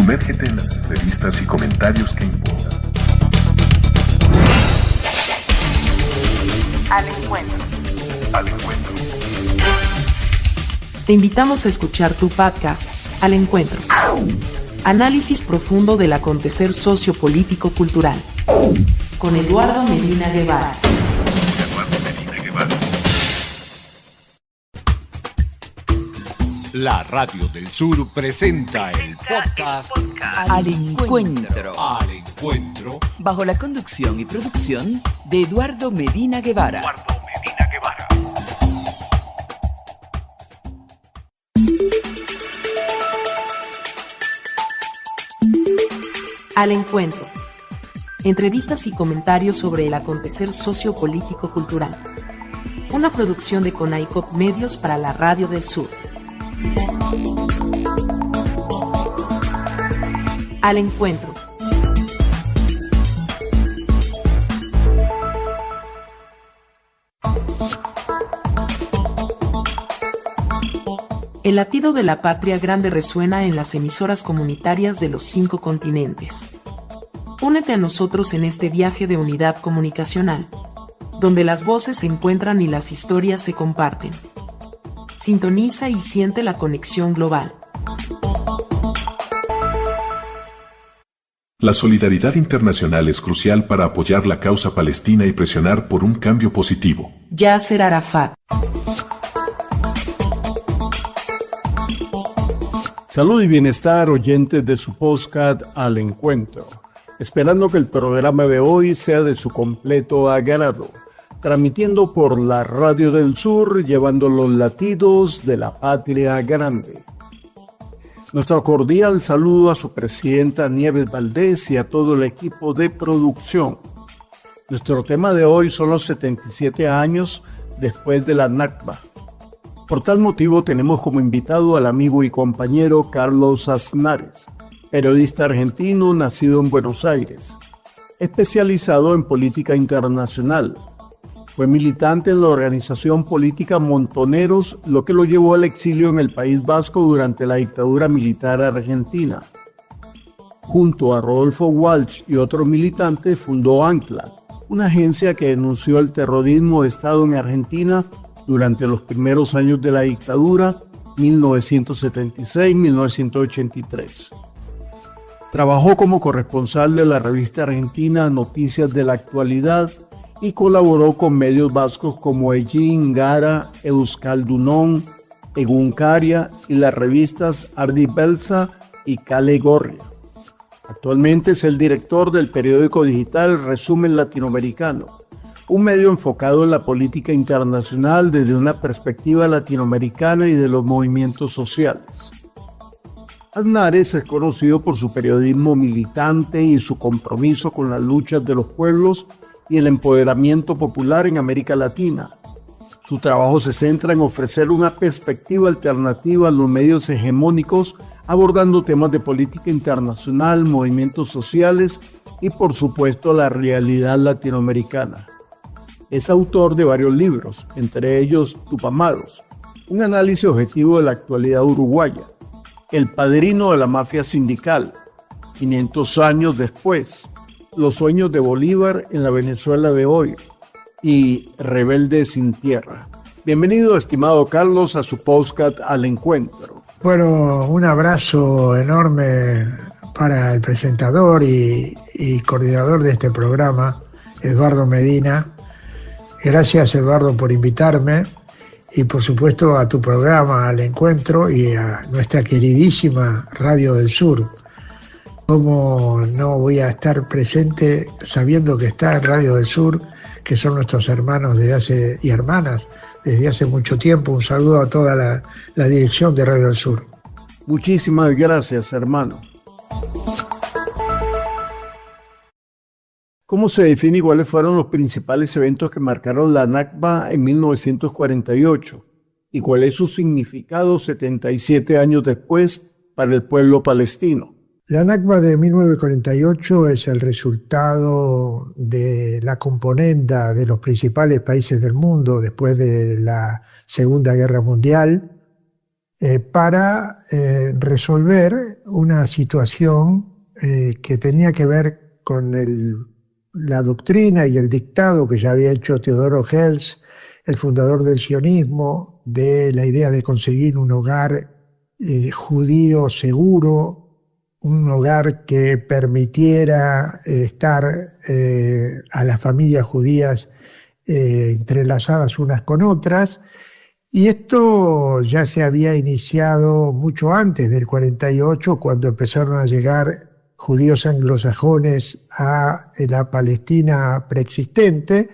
Sumérgete en las entrevistas y comentarios que importan. Al encuentro. Al encuentro. Te invitamos a escuchar tu podcast, Al Encuentro. Análisis profundo del acontecer sociopolítico-cultural. Con Eduardo Medina Guevara. La Radio del Sur presenta el podcast Al Encuentro. Al Encuentro. Bajo la conducción y producción de Eduardo Medina Guevara. Al Encuentro. Entrevistas y comentarios sobre el acontecer sociopolítico-cultural. Una producción de CONAICOP Medios para la Radio del Sur. Al Encuentro. El latido de la patria grande resuena en las emisoras comunitarias de los 5 continentes. Únete a nosotros en este viaje de unidad comunicacional, donde las voces se encuentran y las historias se comparten. Sintoniza y siente la conexión global. La solidaridad internacional es crucial para apoyar la causa palestina y presionar por un cambio positivo. Yasser Arafat. Salud y bienestar, oyentes de su podcast Al Encuentro. Esperando que el programa de hoy sea de su completo agrado. Transmitiendo por la Radio del Sur, llevando los latidos de la patria grande. Nuestro cordial saludo a su presidenta Nieves Valdés y a todo el equipo de producción. Nuestro tema de hoy son los 77 años después de la Nakba. Por tal motivo tenemos como invitado al amigo y compañero Carlos Aznares, periodista argentino nacido en Buenos Aires, especializado en política internacional. Fue militante en la organización política Montoneros, lo que lo llevó al exilio en el País Vasco durante la dictadura militar argentina. Junto a Rodolfo Walsh y otros militantes fundó Ancla, una agencia que denunció el terrorismo de Estado en Argentina durante los primeros años de la dictadura, 1976-1983. Trabajó como corresponsal de la revista argentina Noticias de la Actualidad y colaboró con medios vascos como Egin, Gara, Euskaldunón, Egunkaria y las revistas Ardi Belza y Kale Gorria. Actualmente es el director del periódico digital Resumen Latinoamericano, un medio enfocado en la política internacional desde una perspectiva latinoamericana y de los movimientos sociales. Aznares es conocido por su periodismo militante y su compromiso con las luchas de los pueblos y el empoderamiento popular en América Latina. Su trabajo se centra en ofrecer una perspectiva alternativa a los medios hegemónicos, abordando temas de política internacional, movimientos sociales y, por supuesto, la realidad latinoamericana. Es autor de varios libros, entre ellos Tupamaros, un análisis objetivo de la actualidad uruguaya, El padrino de la mafia sindical, 500 años después, Los sueños de Bolívar en la Venezuela de hoy y Rebelde sin tierra. Bienvenido, estimado Carlos, a su podcast Al Encuentro. Bueno, un abrazo enorme para el presentador y coordinador de este programa, Eduardo Medina. Gracias, Eduardo, por invitarme y, por supuesto, a tu programa Al Encuentro y a nuestra queridísima Radio del Sur. ¿Cómo no voy a estar presente sabiendo que está en Radio del Sur, que son nuestros hermanos y hermanas desde hace mucho tiempo? Un saludo a toda la dirección de Radio del Sur. Muchísimas gracias, hermano. ¿Cómo se define y cuáles fueron los principales eventos que marcaron la Nakba en 1948? ¿Y cuál es su significado 77 años después para el pueblo palestino? La Nakba de 1948 es el resultado de la componenda de los principales países del mundo después de la Segunda Guerra Mundial, para resolver una situación que tenía que ver con la doctrina y el dictado que ya había hecho Teodoro Herzl, el fundador del sionismo, de la idea de conseguir un hogar judío seguro, un hogar que permitiera estar a las familias judías entrelazadas unas con otras. Y esto ya se había iniciado mucho antes del 48, cuando empezaron a llegar judíos anglosajones a la Palestina preexistente,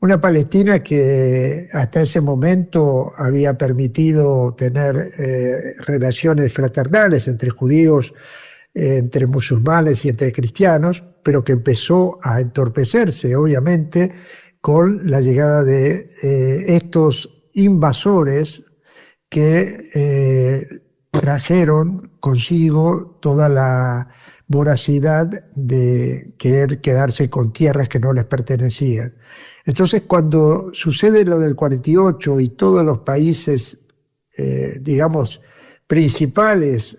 una Palestina que hasta ese momento había permitido tener relaciones fraternales entre judíos, entre musulmanes y entre cristianos, pero que empezó a entorpecerse, obviamente, con la llegada de estos invasores que trajeron consigo toda la voracidad de querer quedarse con tierras que no les pertenecían. Entonces, cuando sucede lo del 48 y todos los países, digamos, principales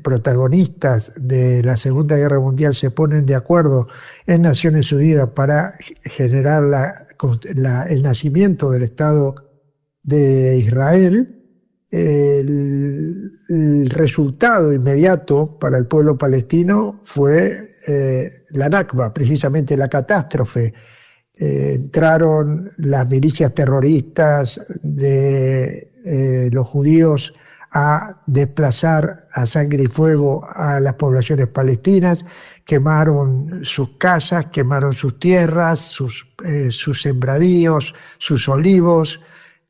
protagonistas de la Segunda Guerra Mundial se ponen de acuerdo en Naciones Unidas para generar el nacimiento del Estado de Israel, el resultado inmediato para el pueblo palestino fue la Nakba, precisamente la catástrofe. Entraron las milicias terroristas de los judíos a desplazar a sangre y fuego a las poblaciones palestinas, quemaron sus casas, quemaron sus tierras, sus sembradíos, sus olivos,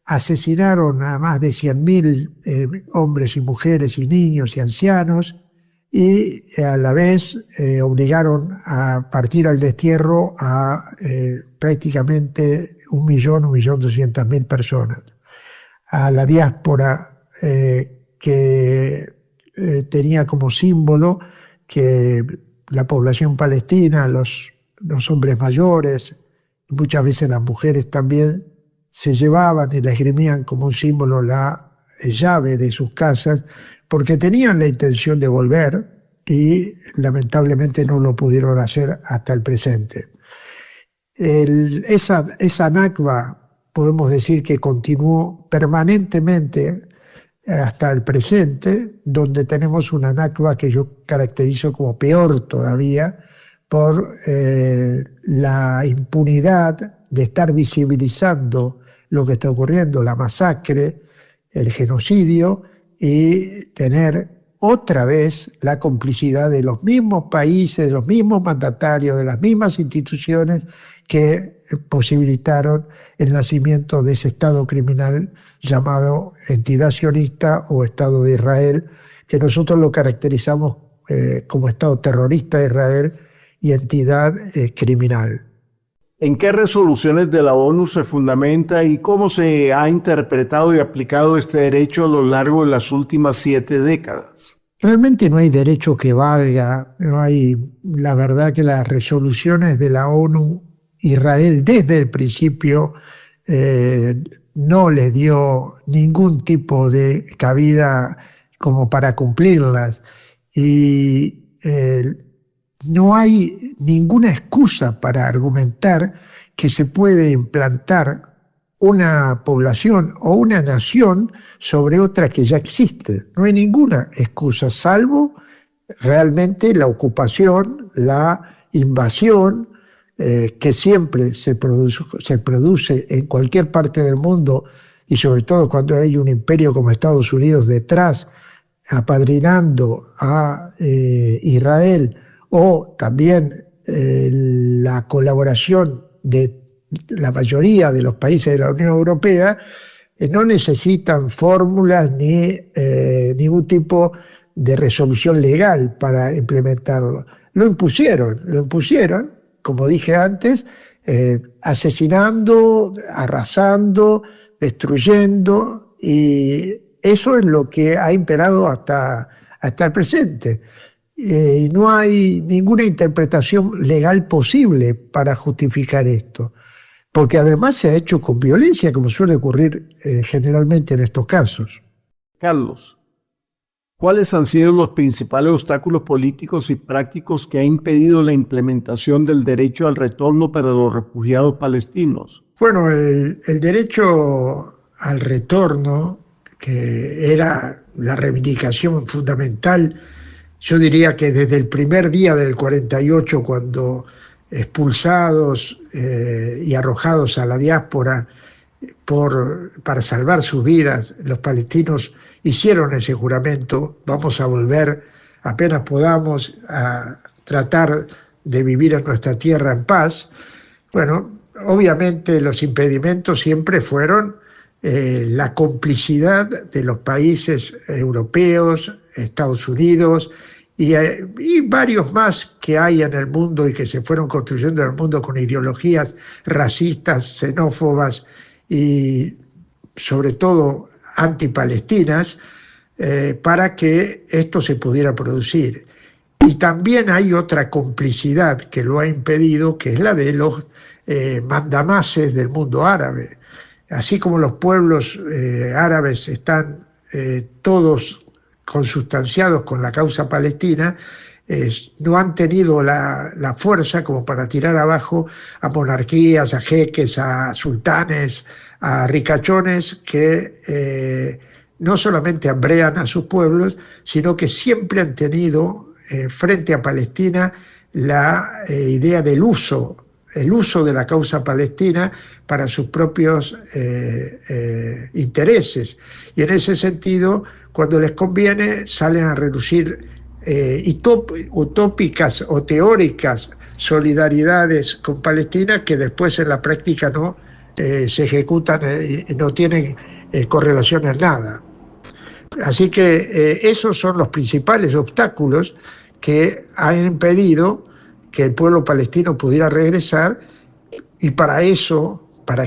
asesinaron a más de 100.000 hombres y mujeres y niños y ancianos, y a la vez obligaron a partir al destierro a prácticamente 1.200.000 personas. A la diáspora que tenía como símbolo que la población palestina, los hombres mayores, muchas veces las mujeres también, se llevaban y la esgrimían como un símbolo la llave de sus casas, porque tenían la intención de volver y lamentablemente no lo pudieron hacer hasta el presente. Esa Nakba, podemos decir que continuó permanentemente hasta el presente, donde tenemos una Nakba que yo caracterizo como peor todavía, por la impunidad de estar visibilizando lo que está ocurriendo, la masacre, el genocidio, y tener otra vez la complicidad de los mismos países, de los mismos mandatarios, de las mismas instituciones que posibilitaron el nacimiento de ese Estado criminal llamado Entidad Sionista o Estado de Israel, que nosotros lo caracterizamos como Estado terrorista de Israel y entidad criminal. ¿En qué resoluciones de la ONU se fundamenta y cómo se ha interpretado y aplicado este derecho a lo largo de las últimas 7 décadas? Realmente no hay derecho que valga, no hay, la verdad que las resoluciones de la ONU, Israel desde el principio no le dio ningún tipo de cabida como para cumplirlas, y no hay ninguna excusa para argumentar que se puede implantar una población o una nación sobre otra que ya existe. No hay ninguna excusa, salvo realmente la ocupación, la invasión, que siempre se produce en cualquier parte del mundo, y sobre todo cuando hay un imperio como Estados Unidos detrás, apadrinando a Israel, o también la colaboración de la mayoría de los países de la Unión Europea, no necesitan fórmulas ni ningún tipo de resolución legal para implementarlo. Lo impusieron, como dije antes, asesinando, arrasando, destruyendo, y eso es lo que ha imperado hasta el presente. Y no hay ninguna interpretación legal posible para justificar esto, porque además se ha hecho con violencia, como suele ocurrir generalmente en estos casos. Carlos, ¿cuáles han sido los principales obstáculos políticos y prácticos que ha impedido la implementación del derecho al retorno para los refugiados palestinos? Bueno, el derecho al retorno, que era la reivindicación fundamental, yo diría que desde el primer día del 48, cuando expulsados y arrojados a la diáspora para salvar sus vidas, los palestinos hicieron ese juramento: vamos a volver apenas podamos a tratar de vivir en nuestra tierra en paz. Bueno, obviamente los impedimentos siempre fueron la complicidad de los países europeos, Estados Unidos y varios más que hay en el mundo y que se fueron construyendo en el mundo con ideologías racistas, xenófobas y sobre todo antipalestinas, para que esto se pudiera producir. Y también hay otra complicidad que lo ha impedido, que es la de los mandamases del mundo árabe. Así como los pueblos árabes están todos consustanciados con la causa palestina, no han tenido la fuerza como para tirar abajo a monarquías, a jeques, a sultanes, a ricachones que no solamente hambrean a sus pueblos, sino que siempre han tenido frente a Palestina la idea del uso de la causa palestina para sus propios intereses. Y en ese sentido, cuando les conviene, salen a relucir utópicas o teóricas solidaridades con Palestina que después en la práctica no se ejecutan y no tienen correlación en nada. Así que esos son los principales obstáculos que han impedido que el pueblo palestino pudiera regresar, y para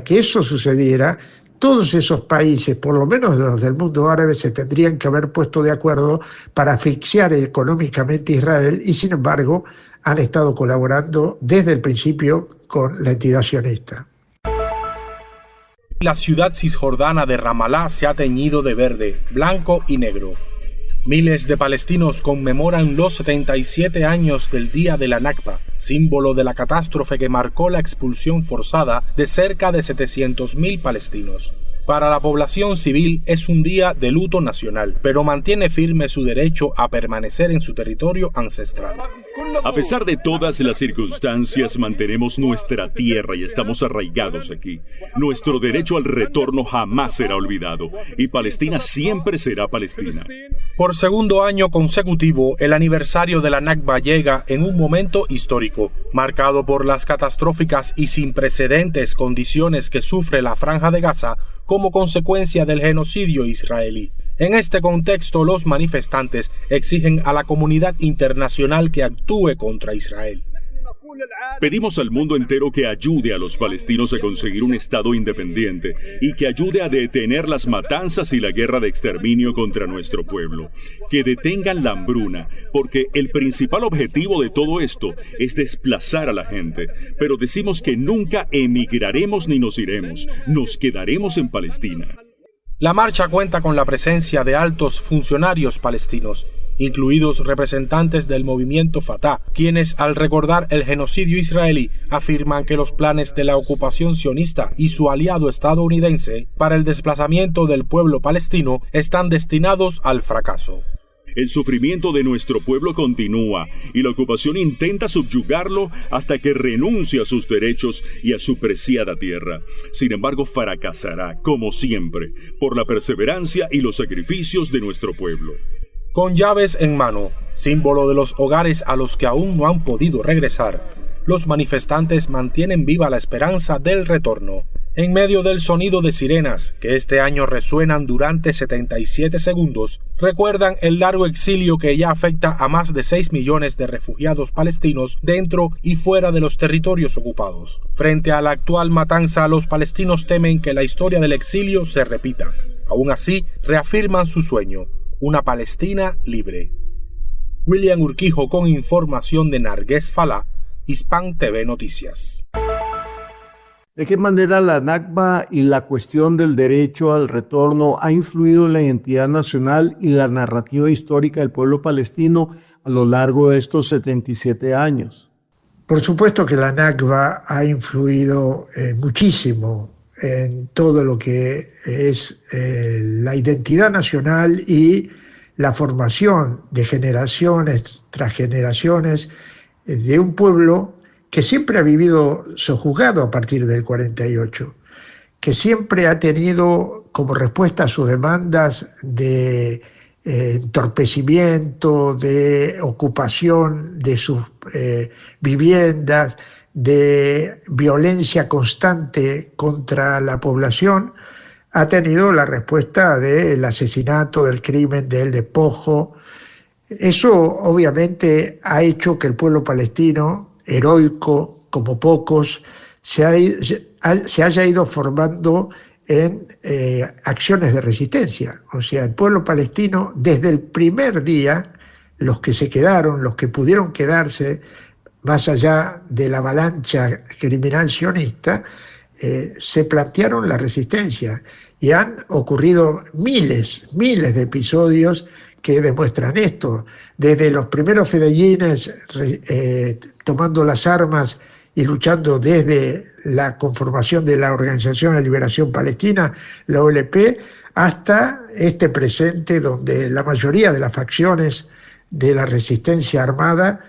que eso sucediera, todos esos países, por lo menos los del mundo árabe, se tendrían que haber puesto de acuerdo para asfixiar económicamente a Israel, y sin embargo han estado colaborando desde el principio con la entidad sionista. La ciudad cisjordana de Ramalá se ha teñido de verde, blanco y negro. Miles de palestinos conmemoran los 77 años del Día de la Nakba, símbolo de la catástrofe que marcó la expulsión forzada de cerca de 700.000 palestinos. Para la población civil es un día de luto nacional, pero mantiene firme su derecho a permanecer en su territorio ancestral. A pesar de todas las circunstancias, mantenemos nuestra tierra y estamos arraigados aquí. Nuestro derecho al retorno jamás será olvidado, y Palestina siempre será Palestina. Por segundo año consecutivo, el aniversario de la Nakba llega en un momento histórico, marcado por las catastróficas y sin precedentes condiciones que sufre la Franja de Gaza como consecuencia del genocidio israelí. En este contexto, los manifestantes exigen a la comunidad internacional que actúe contra Israel. Pedimos al mundo entero que ayude a los palestinos a conseguir un Estado independiente y que ayude a detener las matanzas y la guerra de exterminio contra nuestro pueblo. Que detengan la hambruna, porque el principal objetivo de todo esto es desplazar a la gente. Pero decimos que nunca emigraremos ni nos iremos, nos quedaremos en Palestina. La marcha cuenta con la presencia de altos funcionarios palestinos, incluidos representantes del movimiento Fatah, quienes al recordar el genocidio israelí afirman que los planes de la ocupación sionista y su aliado estadounidense para el desplazamiento del pueblo palestino están destinados al fracaso. El sufrimiento de nuestro pueblo continúa y la ocupación intenta subyugarlo hasta que renuncie a sus derechos y a su preciada tierra. Sin embargo, fracasará, como siempre, por la perseverancia y los sacrificios de nuestro pueblo. Con llaves en mano, símbolo de los hogares a los que aún no han podido regresar, los manifestantes mantienen viva la esperanza del retorno. En medio del sonido de sirenas, que este año resuenan durante 77 segundos, recuerdan el largo exilio que ya afecta a más de 6 millones de refugiados palestinos dentro y fuera de los territorios ocupados. Frente a la actual matanza, los palestinos temen que la historia del exilio se repita. Aún así, reafirman su sueño, una Palestina libre. William Urquijo con información de Nargués Falá, Hispan TV Noticias. ¿De qué manera la Nakba y la cuestión del derecho al retorno ha influido en la identidad nacional y la narrativa histórica del pueblo palestino a lo largo de estos 77 años? Por supuesto que la Nakba ha influido muchísimo en todo lo que es la identidad nacional y la formación de generaciones tras generaciones de un pueblo que siempre ha vivido sojuzgado a partir del 48, que siempre ha tenido como respuesta a sus demandas de entorpecimiento, de ocupación de sus viviendas, de violencia constante contra la población, ha tenido la respuesta del asesinato, del crimen, del despojo. Eso obviamente ha hecho que el pueblo palestino, heroico como pocos, se haya ido formando en acciones de resistencia. O sea, el pueblo palestino desde el primer día, los que se quedaron, los que pudieron quedarse, más allá de la avalancha criminal sionista, se plantearon la resistencia y han ocurrido miles de episodios que demuestran esto, desde los primeros fedayines tomando las armas y luchando desde la conformación de la Organización de Liberación Palestina, la OLP, hasta este presente donde la mayoría de las facciones de la resistencia armada,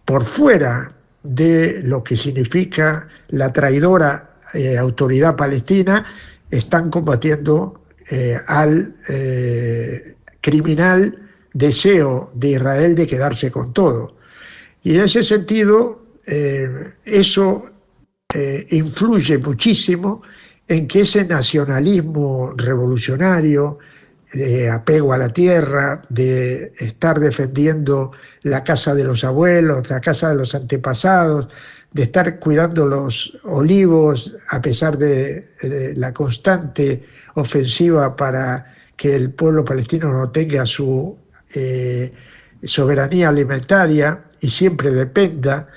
por fuera de lo que significa la traidora autoridad palestina, están combatiendo al criminal deseo de Israel de quedarse con todo. Y en ese sentido, eso influye muchísimo en que ese nacionalismo revolucionario, de apego a la tierra, de estar defendiendo la casa de los abuelos, la casa de los antepasados, de estar cuidando los olivos a pesar de la constante ofensiva para que el pueblo palestino no tenga su soberanía alimentaria y siempre dependa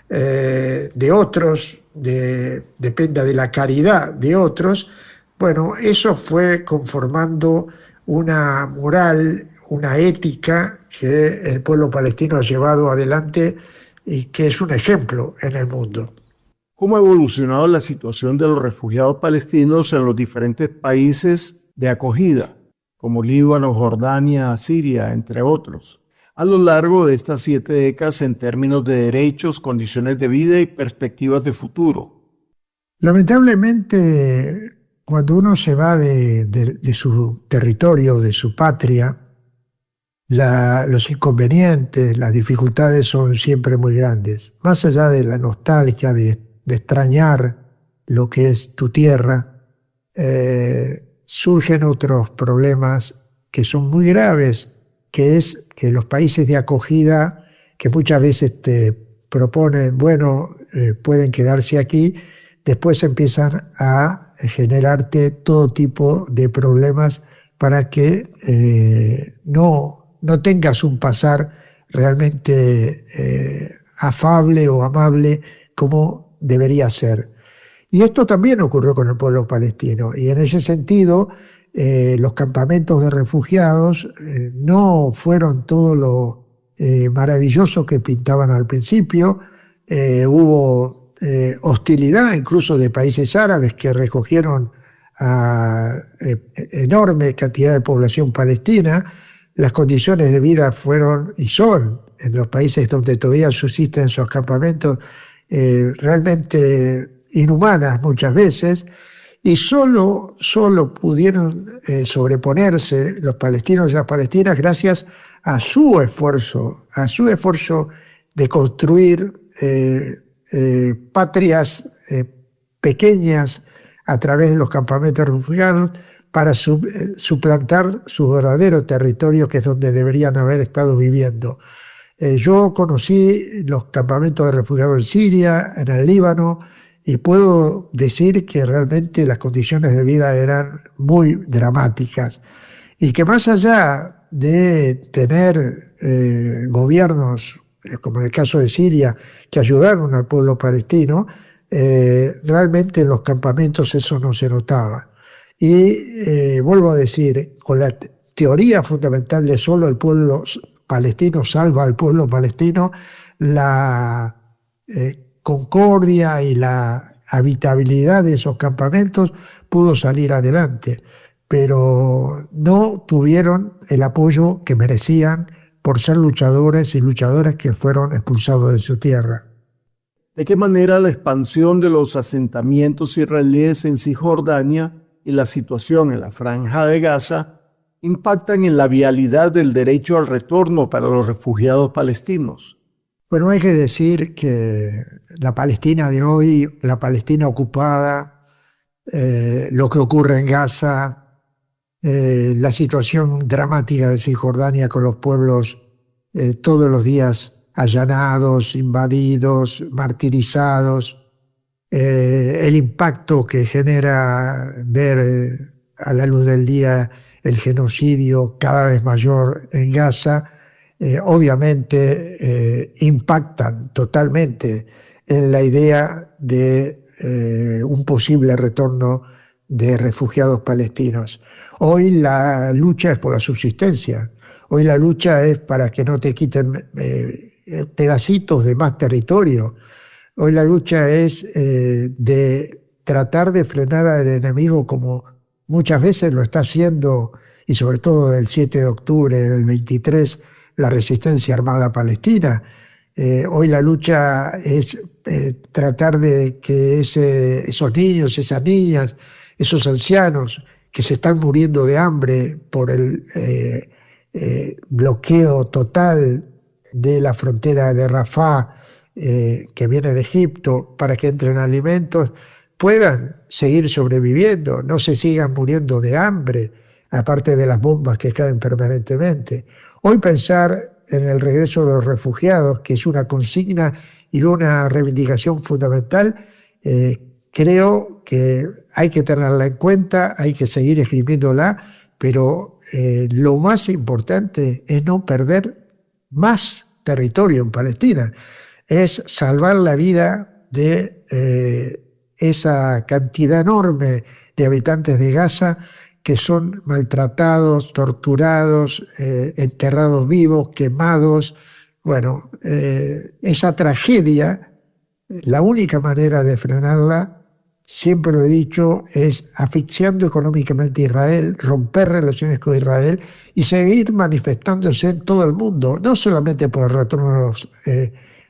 de otros, dependa de la caridad de otros. Bueno, eso fue conformando una moral, una ética que el pueblo palestino ha llevado adelante y que es un ejemplo en el mundo. ¿Cómo ha evolucionado la situación de los refugiados palestinos en los diferentes países de acogida, como Líbano, Jordania, Siria, entre otros, a lo largo de estas 7 décadas en términos de derechos, condiciones de vida y perspectivas de futuro? Lamentablemente, cuando uno se va de su territorio, de su patria, los inconvenientes, las dificultades son siempre muy grandes. Más allá de la nostalgia, de extrañar lo que es tu tierra, surgen otros problemas que son muy graves, que es que los países de acogida, que muchas veces te proponen, bueno, pueden quedarse aquí, después empiezan a generarte todo tipo de problemas para que no tengas un pasar realmente afable o amable como debería ser. Y esto también ocurrió con el pueblo palestino. Y en ese sentido, los campamentos de refugiados no fueron todo lo maravilloso que pintaban al principio. Hubo hostilidad incluso de países árabes que recogieron a enorme cantidad de población palestina. Las condiciones de vida fueron y son en los países donde todavía subsisten esos campamentos realmente inhumanas muchas veces, y solo pudieron sobreponerse los palestinos y las palestinas gracias a su esfuerzo de construir patrias pequeñas a través de los campamentos de refugiados para suplantar su verdadero territorio, que es donde deberían haber estado viviendo. Yo conocí los campamentos de refugiados en Siria, en el Líbano, y puedo decir que realmente las condiciones de vida eran muy dramáticas, y que más allá de tener gobiernos, como en el caso de Siria, que ayudaron al pueblo palestino, realmente en los campamentos eso no se notaba. Y vuelvo a decir, con la teoría fundamental de solo el pueblo palestino salva al pueblo palestino, la concordia y la habitabilidad de esos campamentos pudo salir adelante, pero no tuvieron el apoyo que merecían por ser luchadores y luchadoras que fueron expulsados de su tierra. ¿De qué manera la expansión de los asentamientos israelíes en Cisjordania y la situación en la Franja de Gaza impactan en la vialidad del derecho al retorno para los refugiados palestinos? Bueno, hay que decir que la Palestina de hoy, la Palestina ocupada, lo que ocurre en Gaza, la situación dramática de Cisjordania con los pueblos todos los días allanados, invadidos, martirizados, el impacto que genera ver a la luz del día el genocidio cada vez mayor en Gaza, obviamente impactan totalmente en la idea de un posible retorno de refugiados palestinos. Hoy la lucha es por la subsistencia, hoy la lucha es para que no te quiten pedacitos de más territorio. Hoy la lucha es de tratar de frenar al enemigo como muchas veces lo está haciendo, y sobre todo del 7 de octubre del 23, la resistencia armada palestina. Hoy la lucha es tratar de que esos niños, esas niñas, esos ancianos que se están muriendo de hambre por el bloqueo total de la frontera de Rafah, que viene de Egipto, para que entren alimentos, puedan seguir sobreviviendo, no se sigan muriendo de hambre, aparte de las bombas que caen permanentemente. Hoy pensar en el regreso de los refugiados, que es una consigna y una reivindicación fundamental, creo que hay que tenerla en cuenta, hay que seguir escribiéndola, pero lo más importante es no perder más territorio en Palestina, es salvar la vida de esa cantidad enorme de habitantes de Gaza que son maltratados, torturados, enterrados vivos, quemados. Bueno, esa tragedia, la única manera de frenarla, siempre lo he dicho, es asfixiando económicamente a Israel, romper relaciones con Israel y seguir manifestándose en todo el mundo, no solamente por el retorno de los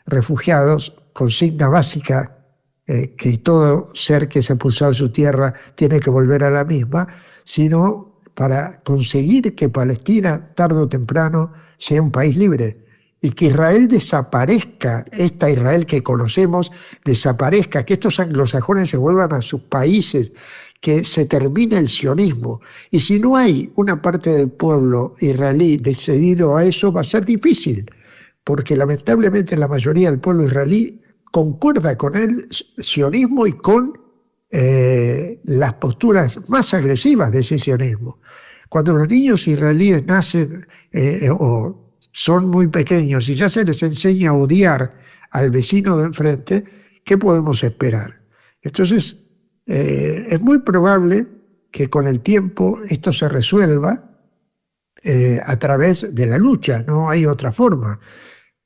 refugiados, consigna básica que todo ser que se ha expulsado de su tierra tiene que volver a la misma, sino para conseguir que Palestina, tarde o temprano, sea un país libre y que Israel desaparezca, esta Israel que conocemos desaparezca, que estos anglosajones se vuelvan a sus países, que se termine el sionismo. Y si no hay una parte del pueblo israelí decidido a eso, va a ser difícil, porque lamentablemente la mayoría del pueblo israelí concuerda con el sionismo y con las posturas más agresivas de ese sionismo. Cuando los niños israelíes nacen o son muy pequeños y ya se les enseña a odiar al vecino de enfrente, ¿qué podemos esperar? Entonces, es muy probable que con el tiempo esto se resuelva a través de la lucha, no hay otra forma.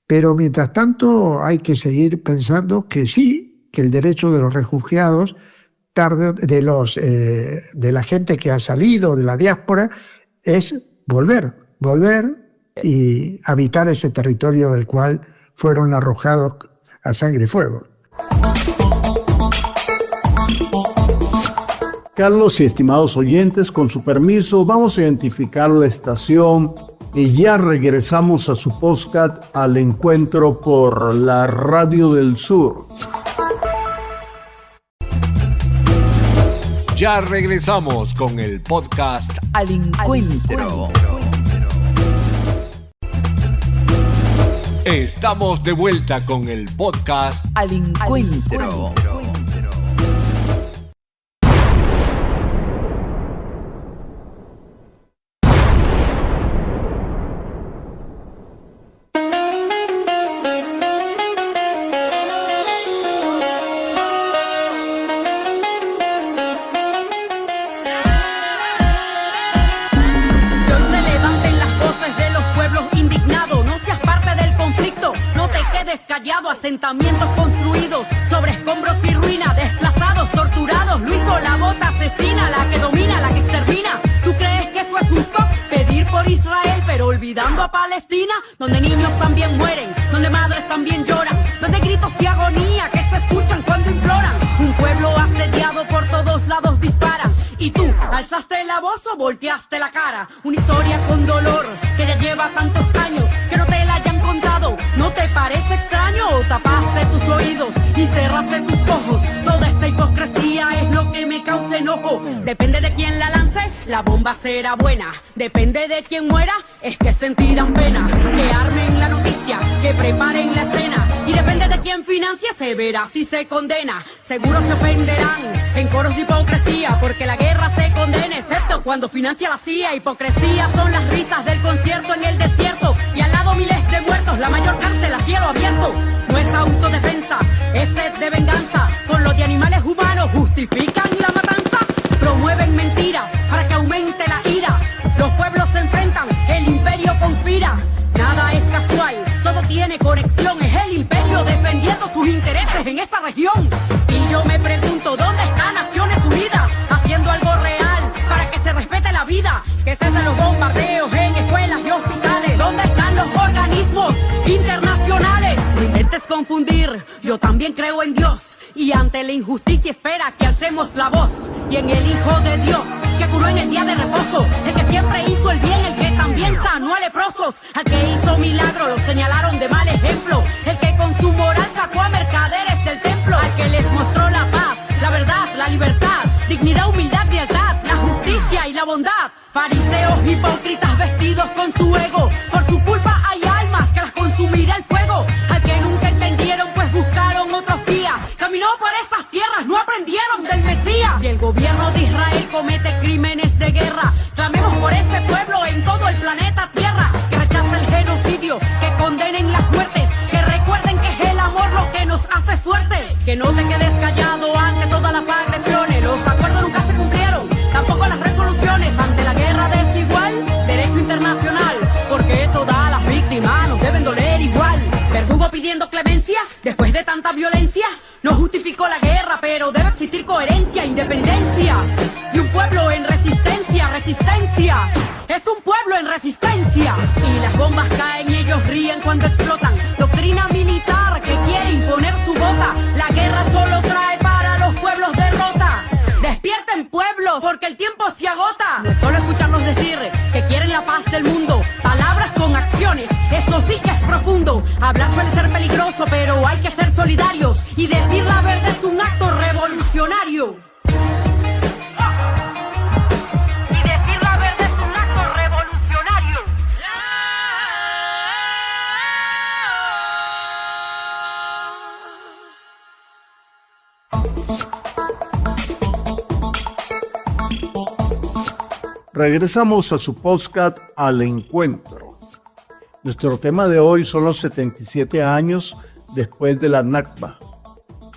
Pero mientras tanto hay que seguir pensando que sí, que el derecho de los refugiados, de la gente que ha salido de la diáspora, es volver y habitar ese territorio del cual fueron arrojados a sangre y fuego. Carlos y estimados oyentes, con su permiso, vamos a identificar la estación y ya regresamos a su podcast Al Encuentro por la Radio del Sur. Ya regresamos con el podcast Al Encuentro. Estamos de vuelta con el podcast Al Encuentro. detallado, asentamientos construidos sobre escombros y ruinas, desplazados, torturados. Lo hizo la bota asesina, la que domina, la que extermina. ¿Tú crees que eso es justo? Pedir por Israel, pero olvidando a Palestina, donde niños también mueren, donde madres también lloran, donde gritos de agonía que se escuchan cuando imploran. Un pueblo asediado por todos lados disparan, y tú alzaste la voz o volteaste la cara. Una historia con dolor que ya lleva tantos años que no te la hayan contado. ¿No te parece extraño o tapaste tus oídos y cerraste tus ojos? Toda esta hipocresía es lo que me causa enojo. Depende de quién la lance, la bomba será buena. Depende de quién muera, es que sentirán pena. Que armen la noticia, que preparen la escena. Y depende de quién financie, se verá si se condena. Seguro se ofenderán en coros de hipocresía, porque la guerra se condena, excepto cuando financia la CIA. Hipocresía son las risas del concierto en el desierto, y al lado miles de muertos, la mayor cárcel a cielo abierto. No es autodefensa, es sed de venganza. Con lo de animales humanos justifican la matanza. Promueven mentiras para que aumente la ira. Los pueblos se enfrentan, el imperio conspira. Nada es casual, todo tiene conexión. Es el imperio defendiendo sus intereses en esa región. Y yo me pregunto, ¿dónde está Naciones Unidas? Haciendo algo real para que se respete la vida. Que cesen los bombardeos en escuelas y hospitales. ¿Dónde están los organismos internacionales? No intentes confundir, yo también creo en Dios. Y ante la injusticia espera que alcemos la voz. Y en el Hijo de Dios, que curó en el día de reposo. El que siempre hizo el bien, el que también sanó a leprosos. Al que hizo milagro lo señalaron de mal ejemplo. El que con su moral sacó a mercaderes del templo. Al que les mostró la paz, la verdad, la libertad, dignidad, humildad, lealtad, la justicia y la bondad. Fariseos hipócritas vestidos con su ego. Por su culpa hay almas que las consumirá el fuego. Al que nunca entendieron pues buscaron otros guías. Caminó por esas tierras, no aprendieron del Mesías. Si el gobierno de Israel comete crímenes de guerra, clamemos por ese pueblo en todo el planeta Tierra. Que rechace el genocidio, que condenen las muertes, que recuerden que es el amor lo que nos hace fuertes. Que no te quedes callado ante todas las agresiones. Los acuerdos nunca se cumplieron, tampoco las resoluciones. Ante la guerra desigual, derecho internacional, porque todas las víctimas nos deben doler igual. Verdugo pidiendo clemencia después de tanta violencia. No justificó la guerra, pero debe existir coherencia, independencia. Y un pueblo en resistencia, resistencia. Es un pueblo en resistencia. Y las bombas caen y ellos ríen cuando explotan. Doctrina militar que quiere imponer su bota. La guerra solo trae para los pueblos derrota. Despierten pueblos, porque el tiempo se agota. No es solo escucharlos decir que quieren la paz del mundo. Palabras con acciones, eso sí que es profundo. Hablar suele ser peligroso, pero hay que ser solidarios. Y decir la verdad es un acto revolucionario. Y decir la verdad es un acto revolucionario. Regresamos a su podcast Al Encuentro. Nuestro tema de hoy son los 77 años después de la Nakba.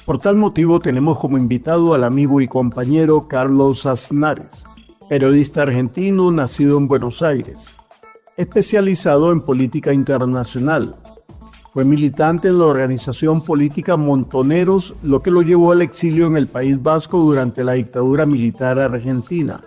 Por tal motivo tenemos como invitado al amigo y compañero Carlos Aznares, periodista argentino nacido en Buenos Aires, especializado en política internacional. Fue militante en la organización política Montoneros, lo que lo llevó al exilio en el País Vasco durante la dictadura militar argentina.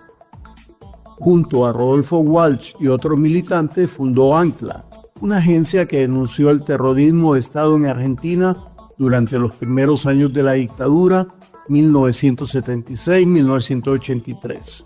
Junto a Rodolfo Walsh y otros militantes fundó ANCLA, una agencia que denunció el terrorismo de Estado en Argentina durante los primeros años de la dictadura, 1976-1983.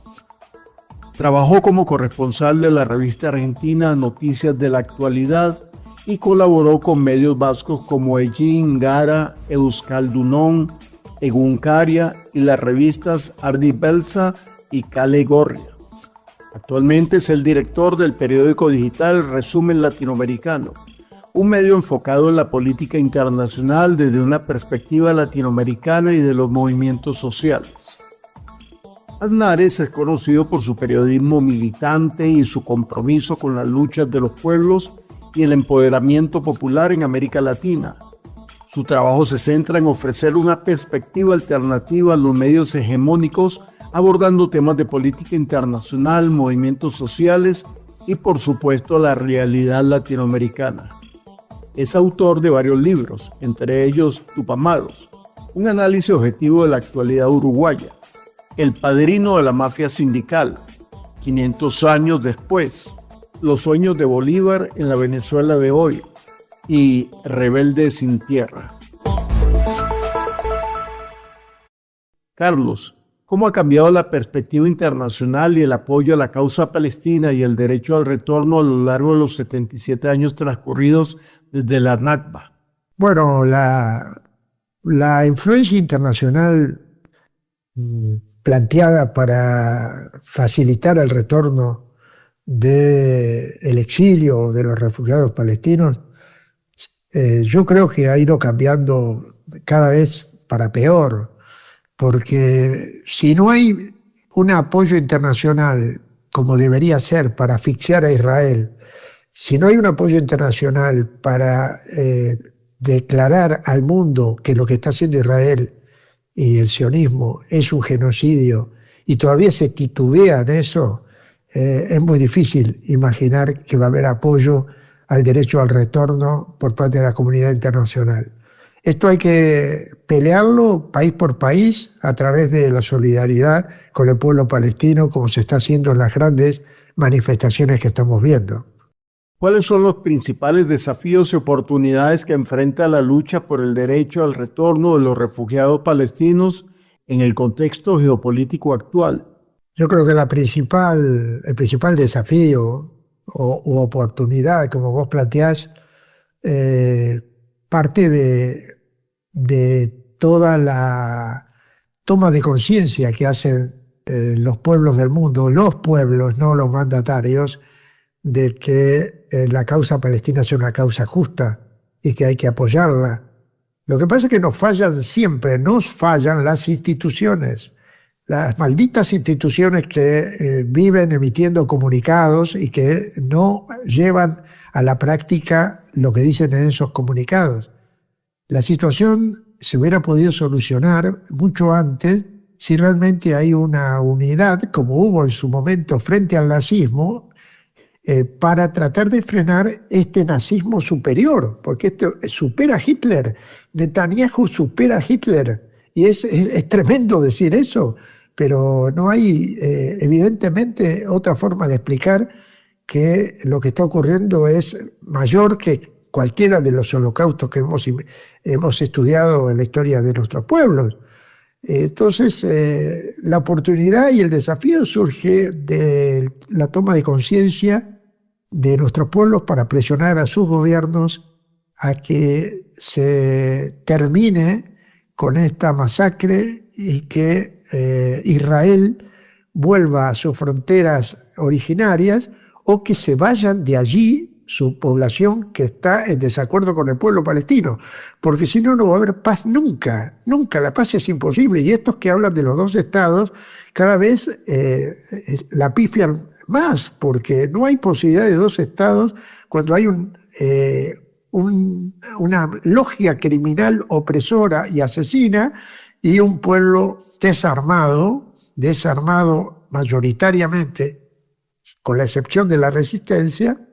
Trabajó como corresponsal de la revista argentina Noticias de la Actualidad y colaboró con medios vascos como Egin, Gara, Euskaldunón, Egunkaria y las revistas Ardi Belza y Kale Gorria. Actualmente es el director del periódico digital Resumen Latinoamericano, un medio enfocado en la política internacional desde una perspectiva latinoamericana y de los movimientos sociales. Aznares es conocido por su periodismo militante y su compromiso con las luchas de los pueblos y el empoderamiento popular en América Latina. Su trabajo se centra en ofrecer una perspectiva alternativa a los medios hegemónicos, abordando temas de política internacional, movimientos sociales y, por supuesto, la realidad latinoamericana. Es autor de varios libros, entre ellos Tupamaros, un análisis objetivo de la actualidad uruguaya, El padrino de la mafia sindical, 500 años después, Los sueños de Bolívar en la Venezuela de hoy y Rebelde sin tierra. Carlos, ¿cómo ha cambiado la perspectiva internacional y el apoyo a la causa palestina y el derecho al retorno a lo largo de los 77 años transcurridos desde la Nakba? Bueno, la influencia internacional planteada para facilitar el retorno del exilio de los refugiados palestinos, yo creo que ha ido cambiando cada vez para peor, porque si no hay un apoyo internacional como debería ser para asfixiar a Israel, si no hay un apoyo internacional para declarar al mundo que lo que está haciendo Israel y el sionismo es un genocidio y todavía se titubea en eso, es muy difícil imaginar que va a haber apoyo al derecho al retorno por parte de la comunidad internacional. Esto hay que pelearlo país por país a través de la solidaridad con el pueblo palestino, como se está haciendo en las grandes manifestaciones que estamos viendo. ¿Cuáles son los principales desafíos y oportunidades que enfrenta la lucha por el derecho al retorno de los refugiados palestinos en el contexto geopolítico actual? Yo creo que el principal desafío o oportunidad, como vos planteás, parte de toda la toma de conciencia que hacen los pueblos del mundo, los pueblos, no los mandatarios, de que la causa palestina es una causa justa y que hay que apoyarla. Lo que pasa es que nos fallan las instituciones, las malditas instituciones que viven emitiendo comunicados y que no llevan a la práctica lo que dicen en esos comunicados. La situación se hubiera podido solucionar mucho antes si realmente hay una unidad, como hubo en su momento frente al nazismo, para tratar de frenar este nazismo superior, porque esto supera a Hitler. Netanyahu supera a Hitler, y es tremendo decir eso, pero no hay evidentemente otra forma de explicar que lo que está ocurriendo es mayor que cualquiera de los holocaustos que hemos estudiado en la historia de nuestros pueblos. Entonces, la oportunidad y el desafío surge de la toma de conciencia de nuestros pueblos para presionar a sus gobiernos a que se termine con esta masacre y que Israel vuelva a sus fronteras originarias o que se vayan de allí su población que está en desacuerdo con el pueblo palestino, porque si no, no va a haber paz nunca, la paz es imposible, y estos que hablan de los dos estados cada vez la pifian más, porque no hay posibilidad de dos estados cuando hay una logia criminal opresora y asesina y un pueblo desarmado mayoritariamente, con la excepción de la resistencia,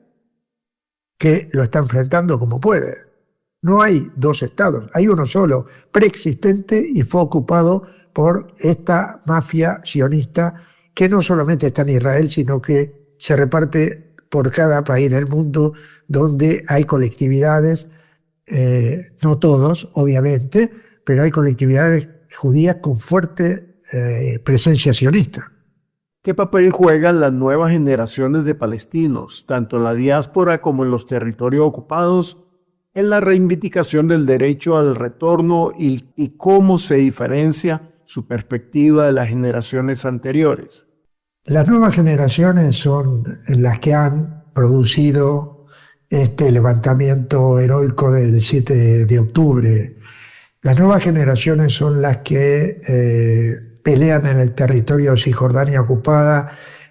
que lo está enfrentando como puede. No hay dos estados, hay uno solo, preexistente, y fue ocupado por esta mafia sionista que no solamente está en Israel, sino que se reparte por cada país del mundo donde hay colectividades, no todos, obviamente, pero hay colectividades judías con fuerte presencia sionista. ¿Qué papel juegan las nuevas generaciones de palestinos, tanto en la diáspora como en los territorios ocupados, en la reivindicación del derecho al retorno y cómo se diferencia su perspectiva de las generaciones anteriores? Las nuevas generaciones son las que han producido este levantamiento heroico del 7 de octubre. Las nuevas generaciones son las que pelean en el territorio de Cisjordania ocupada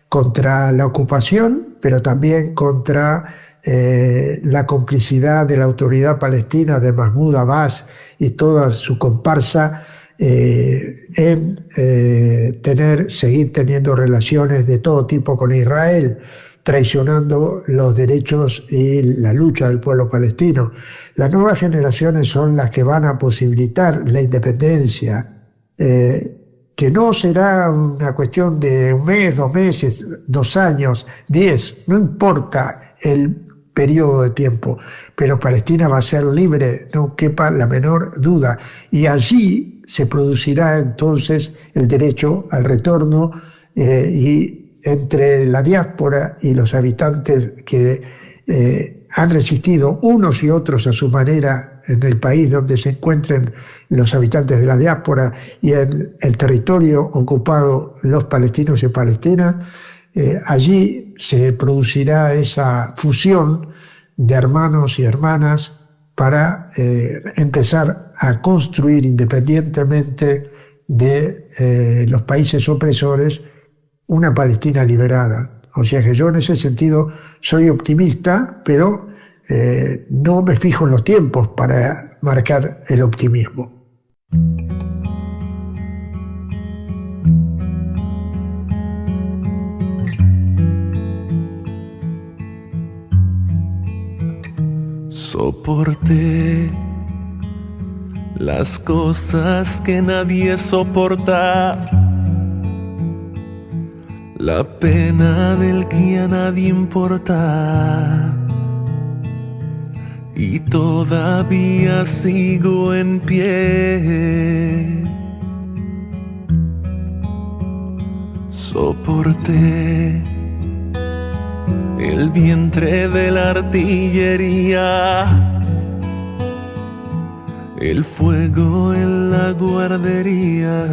contra la ocupación, pero también contra la complicidad de la autoridad palestina de Mahmoud Abbas y toda su comparsa en seguir teniendo relaciones de todo tipo con Israel. traicionando los derechos y la lucha del pueblo palestino. Las nuevas generaciones son las que van a posibilitar la independencia, que no será una cuestión de un mes, 2 meses, 2 años, 10, no importa el periodo de tiempo, pero Palestina va a ser libre, no quepa la menor duda, y allí se producirá entonces el derecho al retorno, y entre la diáspora y los habitantes que han resistido unos y otros a su manera en el país donde se encuentren los habitantes de la diáspora y en el territorio ocupado los palestinos y palestinas, allí se producirá esa fusión de hermanos y hermanas para empezar a construir, independientemente de los países opresores, una Palestina liberada. O sea que yo en ese sentido soy optimista, pero no me fijo en los tiempos para marcar el optimismo. Soporté las cosas que nadie soporta, la pena del que a nadie importa, y todavía sigo en pie. Soporté el vientre de la artillería, el fuego en la guardería,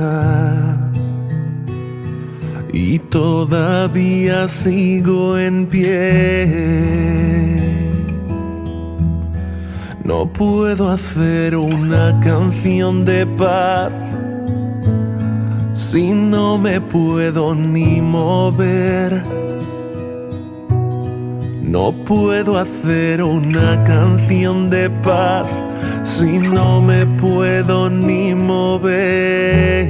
y todavía sigo en pie. No puedo hacer una canción de paz si no me puedo ni mover. No puedo hacer una canción de paz si no me puedo ni mover.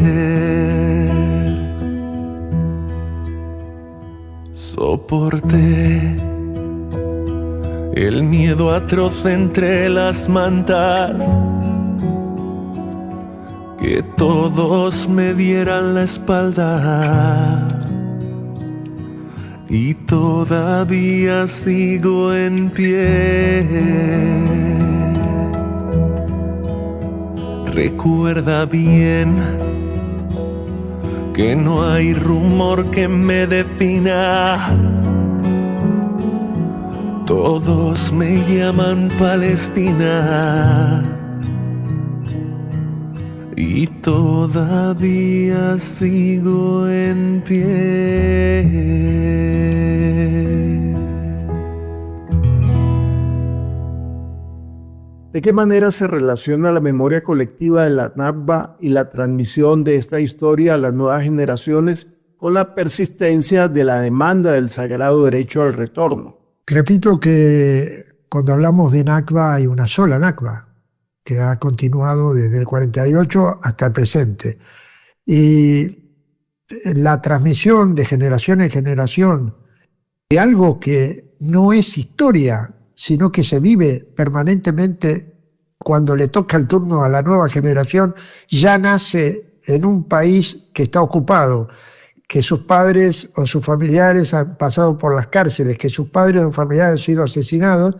Soporté el miedo atroz entre las mantas, que todos me dieran la espalda, y todavía sigo en pie. Recuerda bien que no hay rumor que me defina. Todos me llaman Palestina, y todavía sigo en pie. ¿De qué manera se relaciona la memoria colectiva de la Nakba y la transmisión de esta historia a las nuevas generaciones con la persistencia de la demanda del sagrado derecho al retorno? Repito que cuando hablamos de Nakba hay una sola Nakba, que ha continuado desde el 48 hasta el presente. Y la transmisión de generación en generación de algo que no es historia, sino que se vive permanentemente cuando le toca el turno a la nueva generación, ya nace en un país que está ocupado, que sus padres o sus familiares han pasado por las cárceles, que sus padres o familiares han sido asesinados.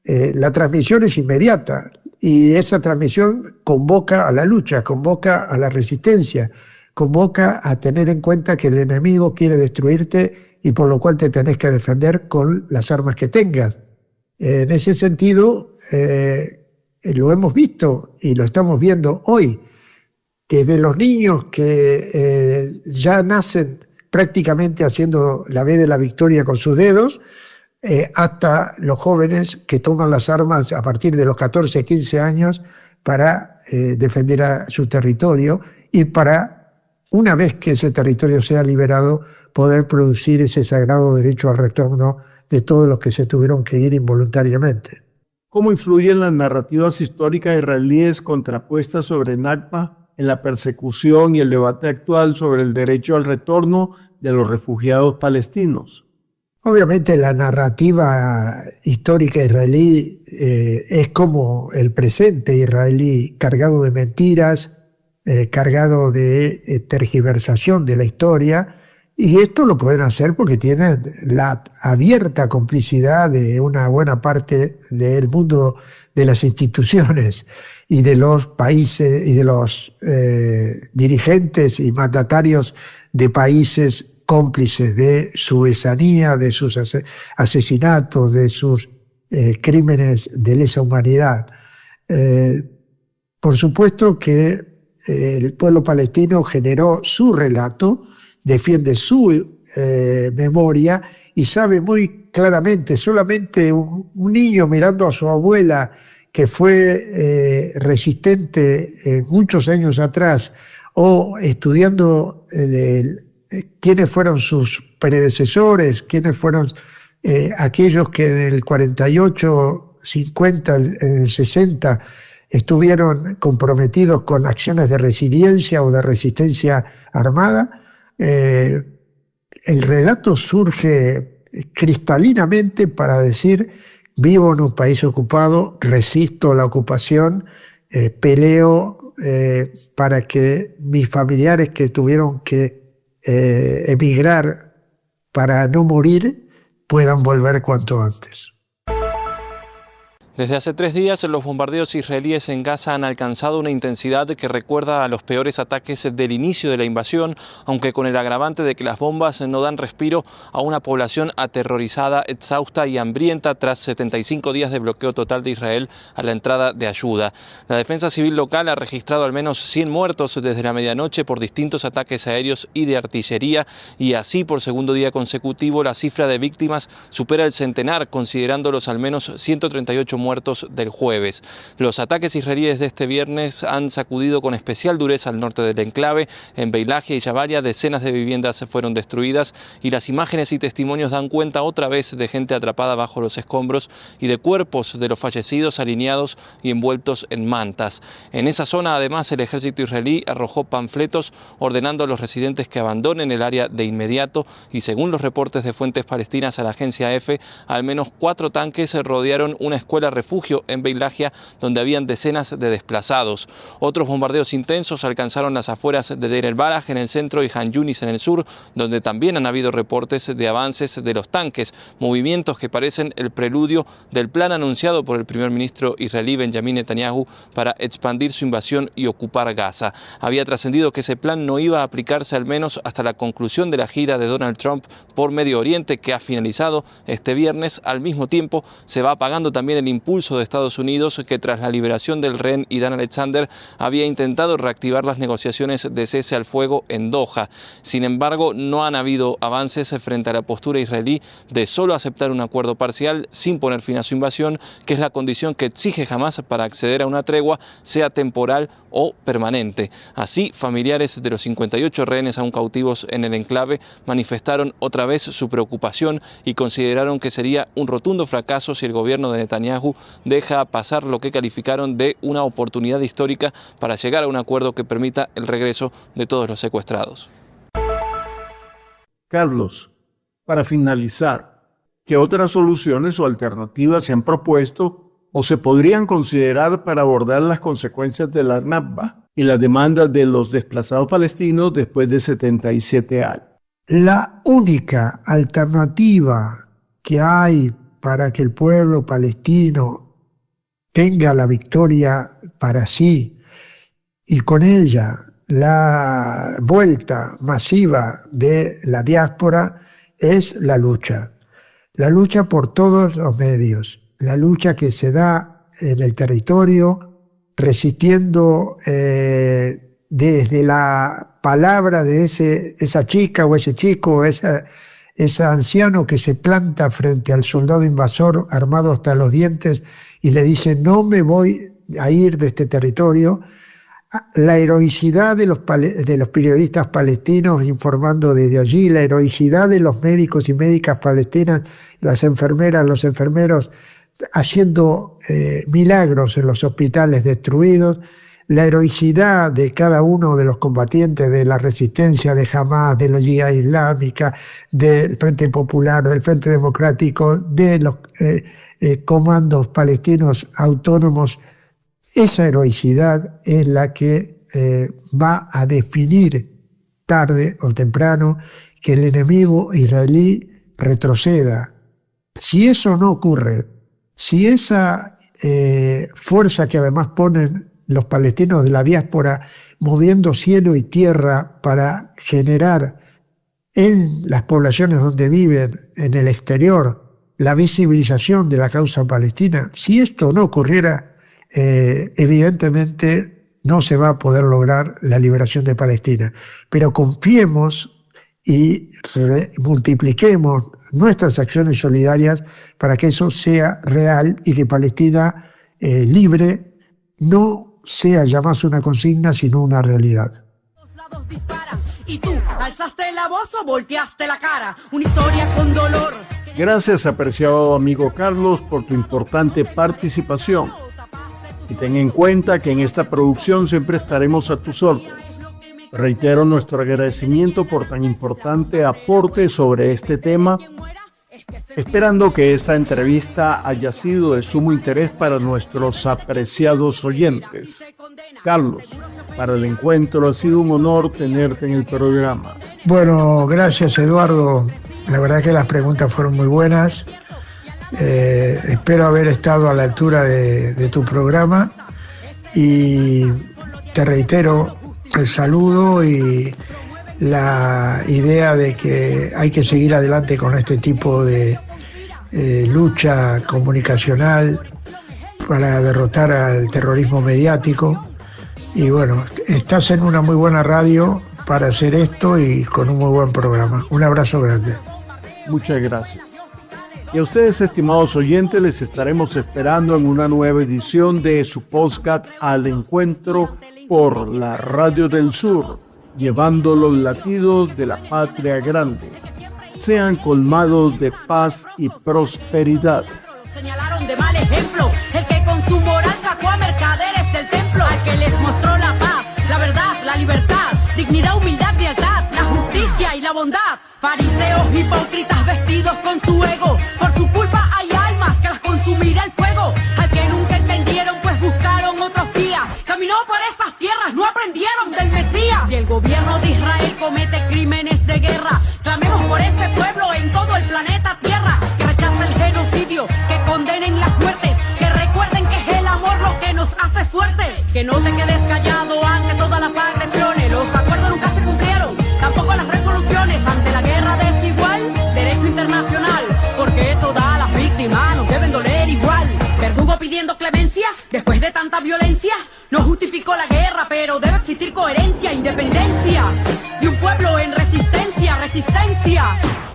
La transmisión es inmediata y esa transmisión convoca a la lucha, convoca a la resistencia, convoca a tener en cuenta que el enemigo quiere destruirte y por lo cual te tenés que defender con las armas que tengas. En ese sentido, lo hemos visto y lo estamos viendo hoy, desde los niños que ya nacen prácticamente haciendo la V de la victoria con sus dedos, hasta los jóvenes que toman las armas a partir de los 14, 15 años para defender a su territorio y para, una vez que ese territorio sea liberado, poder producir ese sagrado derecho al retorno de todos los que se tuvieron que ir involuntariamente. ¿Cómo influyen las narrativas históricas israelíes contrapuestas sobre Nakba en la persecución y el debate actual sobre el derecho al retorno de los refugiados palestinos? Obviamente la narrativa histórica israelí es como el presente israelí, cargado de mentiras, cargado de tergiversación de la historia, y esto lo pueden hacer porque tienen la abierta complicidad de una buena parte del mundo de las instituciones y de los países y de los dirigentes y mandatarios de países cómplices de su esanía, de sus asesinatos, de sus crímenes de lesa humanidad. Por supuesto que el pueblo palestino generó su relato, defiende su memoria y sabe muy claramente, solamente un niño mirando a su abuela que fue resistente muchos años atrás o estudiando quiénes fueron sus predecesores, quiénes fueron aquellos que en el 48, 50, en el 60 estuvieron comprometidos con acciones de resiliencia o de resistencia armada. El relato surge cristalinamente para decir: vivo en un país ocupado, resisto la ocupación, peleo para que mis familiares que tuvieron que emigrar para no morir puedan volver cuanto antes. Desde hace 3 días, los bombardeos israelíes en Gaza han alcanzado una intensidad que recuerda a los peores ataques del inicio de la invasión, aunque con el agravante de que las bombas no dan respiro a una población aterrorizada, exhausta y hambrienta tras 75 días de bloqueo total de Israel a la entrada de ayuda. La defensa civil local ha registrado al menos 100 muertos desde la medianoche por distintos ataques aéreos y de artillería, y así por segundo día consecutivo la cifra de víctimas supera el centenar, considerando los al menos 138 muertos del jueves. Los ataques israelíes de este viernes han sacudido con especial dureza al norte del enclave. En Beilahia y Jabalia decenas de viviendas fueron destruidas y las imágenes y testimonios dan cuenta otra vez de gente atrapada bajo los escombros y de cuerpos de los fallecidos alineados y envueltos en mantas. En esa zona, además, el ejército israelí arrojó panfletos ordenando a los residentes que abandonen el área de inmediato y, según los reportes de fuentes palestinas a la agencia EFE, al menos 4 tanques rodearon una escuela refugio en Beilahia, donde habían decenas de desplazados. Otros bombardeos intensos alcanzaron las afueras de Deir el-Balah en el centro y Han Yunis en el sur, donde también han habido reportes de avances de los tanques, movimientos que parecen el preludio del plan anunciado por el primer ministro israelí Benjamin Netanyahu para expandir su invasión y ocupar Gaza. Había trascendido que ese plan no iba a aplicarse al menos hasta la conclusión de la gira de Donald Trump por Medio Oriente, que ha finalizado este viernes. Al mismo tiempo, se va apagando también el impulso de Estados Unidos, que tras la liberación del rehén Idan Alexander había intentado reactivar las negociaciones de cese al fuego en Doha. Sin embargo, no han habido avances frente a la postura israelí de solo aceptar un acuerdo parcial sin poner fin a su invasión, que es la condición que exige Hamás para acceder a una tregua, sea temporal o permanente. Así, familiares de los 58 rehenes aún cautivos en el enclave manifestaron otra vez su preocupación y consideraron que sería un rotundo fracaso si el gobierno de Netanyahu deja pasar lo que calificaron de una oportunidad histórica para llegar a un acuerdo que permita el regreso de todos los secuestrados. Carlos, para finalizar, ¿qué otras soluciones o alternativas se han propuesto o se podrían considerar para abordar las consecuencias de la Nakba y las demandas de los desplazados palestinos después de 77 años? La única alternativa que hay para que el pueblo palestino tenga la victoria para sí y con ella la vuelta masiva de la diáspora es la lucha por todos los medios, la lucha que se da en el territorio, resistiendo desde la palabra de esa chica o ese chico o ese anciano que se planta frente al soldado invasor armado hasta los dientes y le dice: no me voy a ir de este territorio. La heroicidad de los periodistas palestinos informando desde allí, la heroicidad de los médicos y médicas palestinas, las enfermeras, los enfermeros haciendo milagros en los hospitales destruidos, la heroicidad de cada uno de los combatientes de la resistencia de Hamás, de la Yihad Islámica, del Frente Popular, del Frente Democrático, de los comandos palestinos autónomos. Esa heroicidad es la que va a definir tarde o temprano que el enemigo israelí retroceda. Si eso no ocurre, si esa fuerza que además ponen los palestinos de la diáspora moviendo cielo y tierra para generar en las poblaciones donde viven, en el exterior, la visibilización de la causa palestina, si esto no ocurriera, evidentemente no se va a poder lograr la liberación de Palestina. Pero confiemos y multipliquemos nuestras acciones solidarias para que eso sea real y que Palestina libre no sea ya más una consigna, sino una realidad. Y tú alzaste la voz o volteaste la cara, una historia con dolor. Gracias, apreciado amigo Carlos, por tu importante participación. Y ten en cuenta que en esta producción siempre estaremos a tus órdenes. Reitero nuestro agradecimiento por tan importante aporte sobre este tema, esperando que esta entrevista haya sido de sumo interés para nuestros apreciados oyentes. Carlos, para el encuentro ha sido un honor tenerte en el programa. Bueno, gracias Eduardo. La verdad que las preguntas fueron muy buenas. Espero haber estado a la altura de tu programa y te reitero el saludo y la idea de que hay que seguir adelante con este tipo de lucha comunicacional para derrotar al terrorismo mediático. Y bueno, estás en una muy buena radio para hacer esto y con un muy buen programa. Un abrazo grande. Muchas gracias. Y a ustedes, estimados oyentes, les estaremos esperando en una nueva edición de su podcast Al Encuentro por la Radio del Sur, llevando los latidos de la patria grande. Sean colmados de paz y prosperidad. Señalaron de mal ejemplo, el que con su moral sacó a mercaderes del templo, al que les mostró la paz, la verdad, la libertad, dignidad, humildad, lealtad, la justicia y la bondad. Fariseos hipócritas vestidos con su ego, por su culpa hay almas que las consumirá el fuego. Al que nunca entendieron pues buscaron otros guías, caminó por esas tierras, no aprendieron del Mesías. Si el gobierno de Israel comete crímenes de guerra, clamemos por ese pueblo en todo el planeta Tierra, que rechace el genocidio, que condenen las muertes, que recuerden que es el amor lo que nos hace fuertes. Que no te quedes callado ante todas las agresiones, los acuerdos nunca se cumplieron, tampoco las resoluciones ante la guerra desigual, derecho internacional, porque todas las víctimas nos deben doler igual. Verdugo pidiendo clemencia después de tanta violencia, no justificó la guerra, pero debe existir coherencia, independencia y un pueblo en resistencia, resistencia.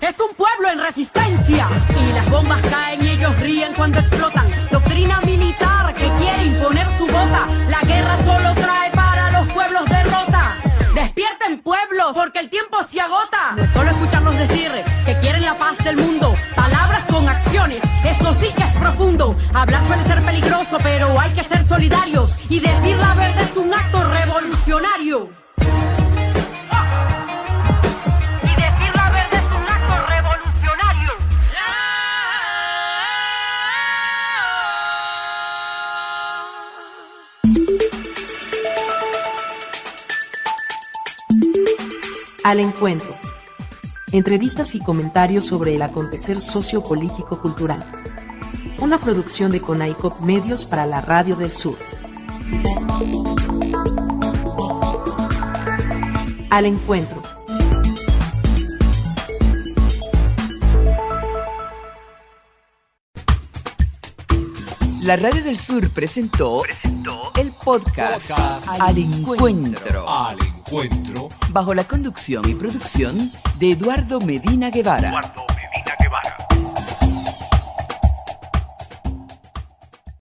Es un pueblo en resistencia. Y las bombas caen y ellos ríen cuando explotan. Doctrina militar que quiere imponer su bota. La guerra solo trae para los pueblos derrota. Despierten pueblos porque el tiempo se agota. No es solo escucharlos decir que quieren la paz del mundo. Palabras con acciones, eso sí que es profundo. Hablar suele ser peligroso, pero hay que ser solidarios. Y decir la verdad es un acto revolucionario. Al Encuentro. Entrevistas y comentarios sobre el acontecer sociopolítico-cultural. Una producción de Conaicop Medios para la Radio del Sur. Al Encuentro. La Radio del Sur presentó el podcast Al Encuentro. Bajo la conducción y producción de Eduardo Medina Guevara.